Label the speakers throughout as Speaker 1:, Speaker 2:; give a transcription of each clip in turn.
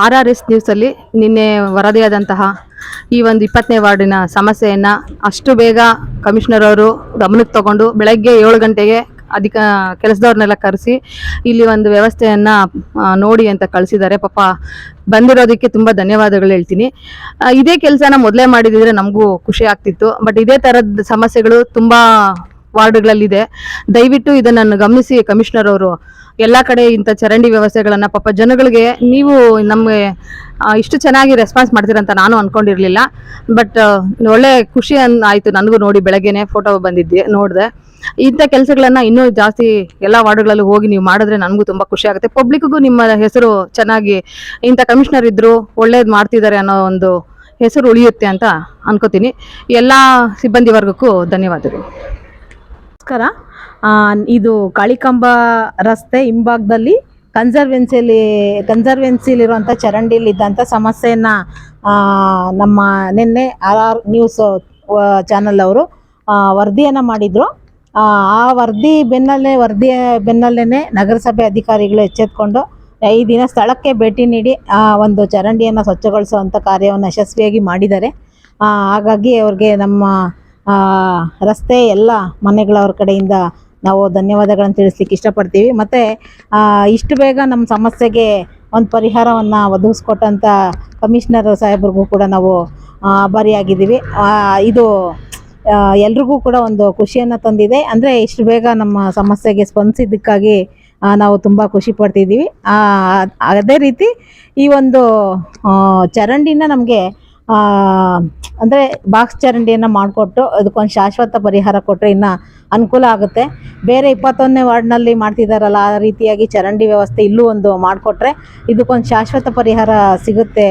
Speaker 1: RRS ನ್ಯೂಸಲ್ಲಿ ನಿನ್ನೆ ವರದಿಯಾದಂತಹ ಈ ಒಂದು 20ನೇ ವಾರ್ಡಿನ ಸಮಸ್ಯೆಯನ್ನು ಅಷ್ಟು ಬೇಗ ಕಮಿಷನರ್ ಅವರು ಗಮನಕ್ಕೆ ತಗೊಂಡು ಬೆಳಗ್ಗೆ 7 ಗಂಟೆಗೆ ಕೆಲಸದವ್ರನ್ನೆಲ್ಲ ಕರೆಸಿ ಇಲ್ಲಿ ಒಂದು ವ್ಯವಸ್ಥೆಯನ್ನು ನೋಡಿ ಅಂತ ಕಳಿಸಿದ್ದಾರೆ. ಪಾಪ ಬಂದಿರೋದಕ್ಕೆ ತುಂಬ ಧನ್ಯವಾದಗಳು ಹೇಳ್ತೀನಿ. ಇದೇ ಕೆಲಸನ ಮೊದಲೇ ಮಾಡಿದಿದ್ರೆ ನಮಗೂ ಖುಷಿ ಆಗ್ತಿತ್ತು. ಬಟ್ ಇದೇ ಥರದ ಸಮಸ್ಯೆಗಳು ತುಂಬ ವಾರ್ಡ್ಗಳಲ್ಲಿದೆ. ದಯವಿಟ್ಟು ಇದನ್ನು ಗಮನಿಸಿ ಕಮಿಷನರ್ ಅವರು ಎಲ್ಲ ಕಡೆ ಇಂಥ ಚರಂಡಿ ವ್ಯವಸ್ಥೆಗಳನ್ನು ಪಾಪ ಜನಗಳಿಗೆ ನೀವು ನಮಗೆ ಇಷ್ಟು ಚೆನ್ನಾಗಿ ರೆಸ್ಪಾನ್ಸ್ ಮಾಡ್ತೀರಂತ ನಾನು ಅಂದ್ಕೊಂಡಿರಲಿಲ್ಲ. ಬಟ್ ಒಳ್ಳೆ ಖುಷಿ ಆಯಿತು ನನಗೂ ನೋಡಿ. ಬೆಳಗ್ಗೆನೆ ಫೋಟೋ ಬಂದಿದ್ದೆ ನೋಡಿದೆ. ಇಂಥ ಕೆಲಸಗಳನ್ನು ಇನ್ನೂ ಜಾಸ್ತಿ ಎಲ್ಲ ವಾರ್ಡ್ಗಳಲ್ಲೂ ಹೋಗಿ ನೀವು ಮಾಡಿದ್ರೆ ನನಗೂ ತುಂಬ ಖುಷಿ ಆಗುತ್ತೆ. ಪಬ್ಲಿಕ್ಗೂ ನಿಮ್ಮ ಹೆಸರು ಚೆನ್ನಾಗಿ ಇಂಥ ಕಮಿಷನರ್ ಇದ್ದರು ಒಳ್ಳೇದು ಮಾಡ್ತಿದ್ದಾರೆ ಅನ್ನೋ ಒಂದು ಹೆಸರು ಉಳಿಯುತ್ತೆ ಅಂತ ಅನ್ಕೋತೀನಿ. ಎಲ್ಲ ಸಿಬ್ಬಂದಿ ವರ್ಗಕ್ಕೂ ಧನ್ಯವಾದಗಳು.
Speaker 2: ನಮಸ್ಕಾರ. ಇದು ಕಾಳಿಕಾಂಬ ರಸ್ತೆ ಹಿಂಭಾಗದಲ್ಲಿ ಕನ್ಸರ್ವೆನ್ಸಿಲಿರುವಂಥ ಚರಂಡಿಲಿದ್ದಂಥ ಸಮಸ್ಯೆಯನ್ನು ನಮ್ಮ ನಿನ್ನೆ RR ನ್ಯೂಸ್ ಚಾನಲ್ ಅವರು ವರದಿಯನ್ನು ಮಾಡಿದರು. ಆ ವರದಿಯ ಬೆನ್ನಲ್ಲೇ ನಗರಸಭೆ ಅಧಿಕಾರಿಗಳು ಎಚ್ಚೆತ್ಕೊಂಡು ಈ ದಿನ ಸ್ಥಳಕ್ಕೆ ಭೇಟಿ ನೀಡಿ ಒಂದು ಚರಂಡಿಯನ್ನು ಸ್ವಚ್ಛಗೊಳಿಸುವಂಥ ಕಾರ್ಯವನ್ನು ಯಶಸ್ವಿಯಾಗಿ ಮಾಡಿದ್ದಾರೆ. ಹಾಗಾಗಿ ಅವ್ರಿಗೆ ನಮ್ಮ ರಸ್ತೆ ಎಲ್ಲ ಮನೆಗಳವ್ರ ಕಡೆಯಿಂದ ನಾವು ಧನ್ಯವಾದಗಳನ್ನು ತಿಳಿಸ್ಲಿಕ್ಕೆ ಇಷ್ಟಪಡ್ತೀವಿ. ಮತ್ತು ಇಷ್ಟು ಬೇಗ ನಮ್ಮ ಸಮಸ್ಯೆಗೆ ಒಂದು ಪರಿಹಾರವನ್ನು ಒದಗಿಸ್ಕೊಟ್ಟಂಥ ಕಮಿಷನರ್ ಸಾಹೇಬ್ರಿಗೂ ಕೂಡ ನಾವು ಆಭಾರಿಯಾಗಿದ್ದೀವಿ. ಇದು ಎಲ್ರಿಗೂ ಕೂಡ ಒಂದು ಖುಷಿಯನ್ನು ತಂದಿದೆ. ಅಂದರೆ ಇಷ್ಟು ಬೇಗ ನಮ್ಮ ಸಮಸ್ಯೆಗೆ ಸ್ಪಂದಿಸಿದ್ದಕ್ಕಾಗಿ ನಾವು ತುಂಬ ಖುಷಿ ಪಡ್ತಿದ್ದೀವಿ. ಅದೇ ರೀತಿ ಈ ಒಂದು ಚರಂಡಿನ ನಮಗೆ ಅಂದರೆ ಬಾಕ್ಸ್ ಚರಂಡಿಯನ್ನು ಮಾಡಿಕೊಟ್ಟು ಅದಕ್ಕೊಂದು ಶಾಶ್ವತ ಪರಿಹಾರ ಕೊಟ್ಟರೆ ಇನ್ನೂ ಅನುಕೂಲ ಆಗುತ್ತೆ. ಬೇರೆ 21ನೇ ವಾರ್ಡ್ನಲ್ಲಿ ಮಾಡ್ತಿದ್ದಾರಲ್ಲ ಆ ರೀತಿಯಾಗಿ ಚರಂಡಿ ವ್ಯವಸ್ಥೆ ಇಲ್ಲೂ ಒಂದು ಮಾಡಿಕೊಟ್ರೆ ಇದಕ್ಕೊಂದು ಶಾಶ್ವತ ಪರಿಹಾರ ಸಿಗುತ್ತೆ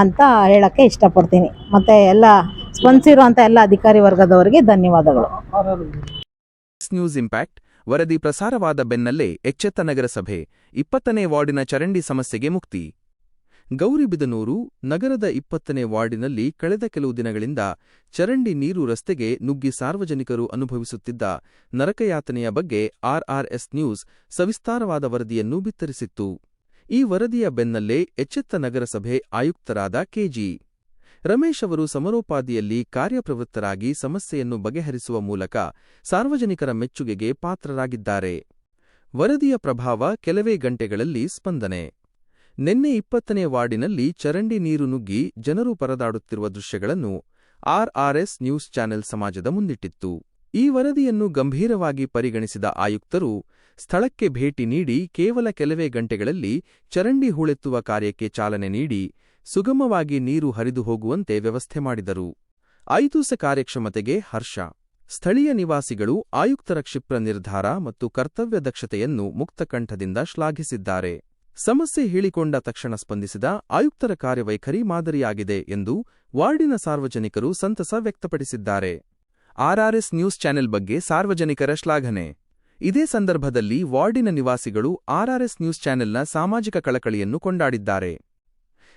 Speaker 2: ಅಂತ ಹೇಳೋಕ್ಕೆ ಇಷ್ಟಪಡ್ತೀನಿ. ಮತ್ತು ಎಲ್ಲ ಸ್ಪಂದಿಸಿರುವಂಥ ಎಲ್ಲ ಅಧಿಕಾರಿ ವರ್ಗದವರಿಗೆ ಧನ್ಯವಾದಗಳು.
Speaker 3: ನ್ಯೂಸ್ ಇಂಪ್ಯಾಕ್ಟ್ ವರದಿ ಪ್ರಸಾರವಾದ ಬೆನ್ನಲ್ಲೇ ಎಚ್ಚೆತ್ತ ನಗರಸಭೆ 20ನೇ ವಾರ್ಡಿನ ಚರಂಡಿ ಸಮಸ್ಯೆಗೆ ಮುಕ್ತಿ. ಗೌರಿಬಿದನೂರು ನಗರದ 20ನೇ ವಾರ್ಡಿನಲ್ಲಿ ಕಳೆದ ಕೆಲವು ದಿನಗಳಿಂದ ಚರಂಡಿ ನೀರು ರಸ್ತೆಗೆ ನುಗ್ಗಿ ಸಾರ್ವಜನಿಕರು ಅನುಭವಿಸುತ್ತಿದ್ದ ನರಕಯಾತನೆಯ ಬಗ್ಗೆ RRS ನ್ಯೂಸ್ ಸವಿಸ್ತಾರವಾದ ವರದಿಯನ್ನು ಬಿತ್ತರಿಸಿತ್ತು. ಈ ವರದಿಯ ಬೆನ್ನಲ್ಲೇ ಎಚ್ಚೆತ್ತ ನಗರಸಭೆ ಆಯುಕ್ತರಾದ KG ರಮೇಶ್ ಅವರು ಸಮರೋಪಾದಿಯಲ್ಲಿ ಕಾರ್ಯಪ್ರವೃತ್ತರಾಗಿ ಸಮಸ್ಯೆಯನ್ನು ಬಗೆಹರಿಸುವ ಮೂಲಕ ಸಾರ್ವಜನಿಕರ ಮೆಚ್ಚುಗೆಗೆ ಪಾತ್ರರಾಗಿದ್ದಾರೆ. ವರದಿಯ ಪ್ರಭಾವ ಕೆಲವೇ ಗಂಟೆಗಳಲ್ಲಿ ಸ್ಪಂದನೆ. ನಿನ್ನೆ 20ನೇ ವಾರ್ಡಿನಲ್ಲಿ ಚರಂಡಿ ನೀರು ನುಗ್ಗಿ ಜನರು ಪರದಾಡುತ್ತಿರುವ ದೃಶ್ಯಗಳನ್ನು RRS ನ್ಯೂಸ್ ಚಾನೆಲ್ ಸಮಾಜದ ಮುಂದಿಟ್ಟಿತ್ತು. ಈ ವರದಿಯನ್ನು ಗಂಭೀರವಾಗಿ ಪರಿಗಣಿಸಿದ ಆಯುಕ್ತರು ಸ್ಥಳಕ್ಕೆ ಭೇಟಿ ನೀಡಿ ಕೇವಲ ಕೆಲವೇ ಗಂಟೆಗಳಲ್ಲಿ ಚರಂಡಿ ಹೂಳೆತ್ತುವ ಕಾರ್ಯಕ್ಕೆ ಚಾಲನೆ ನೀಡಿ ಸುಗಮವಾಗಿ ನೀರು ಹರಿದು ಹೋಗುವಂತೆ ವ್ಯವಸ್ಥೆ ಮಾಡಿದರು. 5 ಕಾರ್ಯಕ್ಷಮತೆಗೆ ಹರ್ಷ. ಸ್ಥಳೀಯ ನಿವಾಸಿಗಳು ಆಯುಕ್ತರ ಕ್ಷಿಪ್ರ ನಿರ್ಧಾರ ಮತ್ತು ಕರ್ತವ್ಯ ದಕ್ಷತೆಯನ್ನು ಮುಕ್ತಕಂಠದಿಂದ ಶ್ಲಾಘಿಸಿದ್ದಾರೆ. ಸಮಸ್ಯೆ ಹೇಳಿಕೊಂಡ ತಕ್ಷಣ ಸ್ಪಂದಿಸಿದ ಆಯುಕ್ತರ ಕಾರ್ಯವೈಖರಿ ಮಾದರಿಯಾಗಿದೆ ಎಂದು ವಾರ್ಡಿನ ಸಾರ್ವಜನಿಕರು ಸಂತಸ ವ್ಯಕ್ತಪಡಿಸಿದ್ದಾರೆ. RRS ನ್ಯೂಸ್ ಚಾನೆಲ್ ಬಗ್ಗೆ ಸಾರ್ವಜನಿಕರ ಶ್ಲಾಘನೆ. ಇದೇ ಸಂದರ್ಭದಲ್ಲಿ ವಾರ್ಡಿನ ನಿವಾಸಿಗಳು RRS ನ್ಯೂಸ್ ಚಾನೆಲ್ನ ಸಾಮಾಜಿಕ ಕಳಕಳಿಯನ್ನು ಕೊಂಡಾಡಿದ್ದಾರೆ.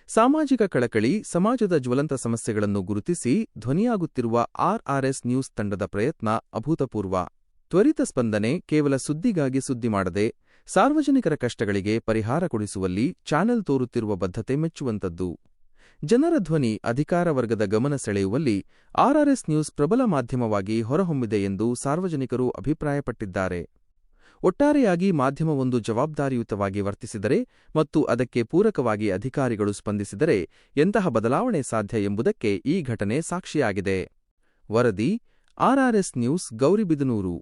Speaker 3: ಸಾಮಾಜಿಕ ಕಳಕಳಿ ಸಮಾಜದ ಜ್ವಲಂತ ಸಮಸ್ಯೆಗಳನ್ನು ಗುರುತಿಸಿ ಧ್ವನಿಯಾಗುತ್ತಿರುವ RRS ನ್ಯೂಸ್ ತಂಡದ ಪ್ರಯತ್ನ ಅಭೂತಪೂರ್ವ. ತ್ವರಿತ ಸ್ಪಂದನೆ ಕೇವಲ ಸುದ್ದಿಗಾಗಿ ಸುದ್ದಿ ಮಾಡದೆ ಸಾರ್ವಜನಿಕರ ಕಷ್ಟಗಳಿಗೆ ಪರಿಹಾರ ಕೊಡಿಸುವಲ್ಲಿ ಚಾನೆಲ್ ತೋರುತ್ತಿರುವ ಬದ್ಧತೆ ಮೆಚ್ಚುವಂತದ್ದು. ಜನರ ಧ್ವನಿ ಅಧಿಕಾರ ವರ್ಗದ ಗಮನ ಸೆಳೆಯುವಲ್ಲಿ RRS ನ್ಯೂಸ್ ಪ್ರಬಲ ಮಾಧ್ಯಮವಾಗಿ ಹೊರಹೊಮ್ಮಿದೆ ಎಂದು ಸಾರ್ವಜನಿಕರು ಅಭಿಪ್ರಾಯಪಟ್ಟಿದ್ದಾರೆ. ಒಟ್ಟಾರೆಯಾಗಿ ಮಾಧ್ಯಮವೊಂದು ಜವಾಬ್ದಾರಿಯುತವಾಗಿ ವರ್ತಿಸಿದರೆ ಮತ್ತು ಅದಕ್ಕೆ ಪೂರಕವಾಗಿ ಅಧಿಕಾರಿಗಳು ಸ್ಪಂದಿಸಿದರೆ ಎಂತಹ ಬದಲಾವಣೆ ಸಾಧ್ಯ ಎಂಬುದಕ್ಕೆ ಈ ಘಟನೆ ಸಾಕ್ಷಿಯಾಗಿದೆ. ವರದಿ RRS ನ್ಯೂಸ್ ಗೌರಿಬಿದನೂರು.